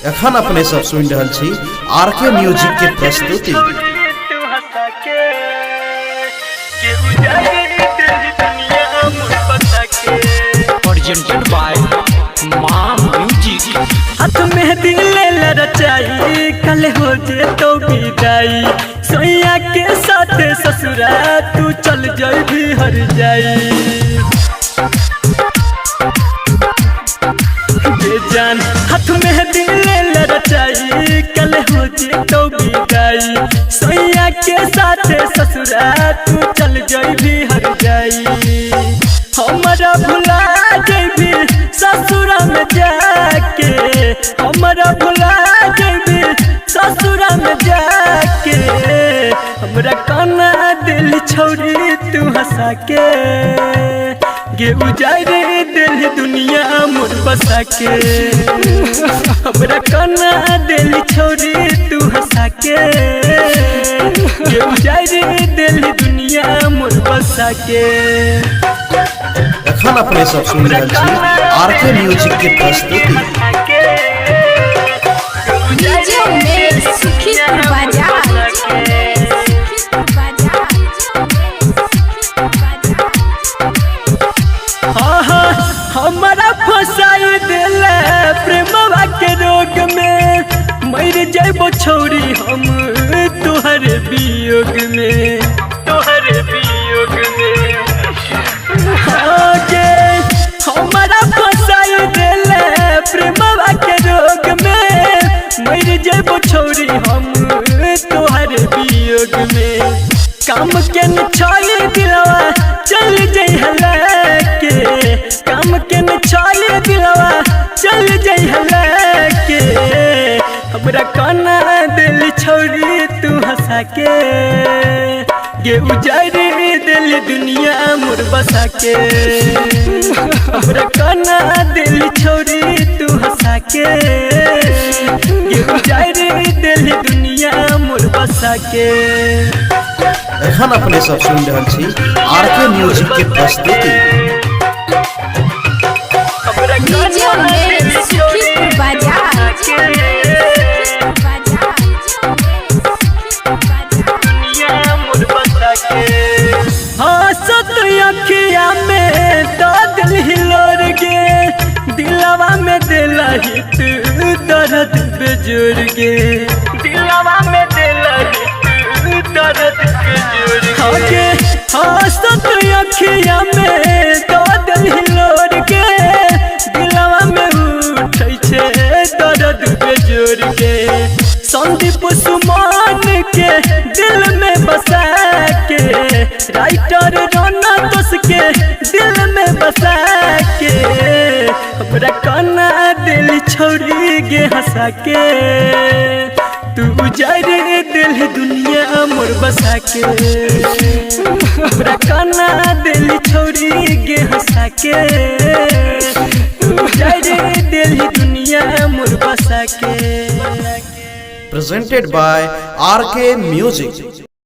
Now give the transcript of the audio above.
एखन अपने सब सुन रहल छी आरके म्यूजिक के प्रस्तुति। प्रेजेंटेड बाय मां म्यूजिक। हाथ में दिल रचाई कल हो जे तो विदाई, सोया के साथ ससुरा तू चल जाई भी हर जाई। जान हाथ में दिल रचाई कल हो जे तो विदाई, सोया के साथ ससुरा तू चल जाई भी हर जाई। हमारा भुला जेबी ससुरा में जाके, हमारा भुला जेबी ससुरा में जाके, हमरा काना दिल छोड़ी तू हंसा के, गे उजारे दिल दुनिया मोर बसा के। हमरा काना दिल छोड़ी तू हंसा के, गे उजारे दिल दुनिया मोर बसा के। एखन अपने सब सुन रहल छी आरके म्यूजिक के प्रस्तुति। डीजे में सुखीपुर बाजार, हमारा फसाई दिल प्रेमवा के रोग में, मर जाबो छोड़ी हम तोहर वियोग में, तोहर वियोग में। हमारा फसाई दिल प्रेमवा के रोग में, मर जाबो छोड़ी हम तोहर वियोग में। काम के न छोड़ी दिलवा चल जाई हला के, काम के न छोड़ी दिलवा चल जाई हला के, हमरा काना दिल छोड़ी तू हंसा के, गे उजारे दिल दुनिया मोर बसा के। हमरा काना दिल छोड़ी तू हंसा के, गे उजारे दिल दुनिया मोर बसा के। एखन अपने सब सुन रहल छी आरके म्यूजिक के प्रस्तुति। डीजे में सुखीपुर बाजार, हाँ सत अखिया में तो दिल हिलोर गे, दिलवा में दिल हित दर्द बेजोर गे, दिलवा में दिल हित दर्द बेजोर गे। हाँ सत अखिया में तो दिल हिलोर गे, दिलवा में उठै छे दर्द बेजोर गे। संदीप सुमन के दिल में बसा के, राइटर राना दोस के दिल में बसा के, हमरा काना दिल छोड़ी गे हंसा के, तू उजारे दिल दुनिया मोर बसा के। हमरा काना दिल छोड़ी गे हंसा के, तू उजारे दिल दुनिया मोर बसा के। Presented by RK Music।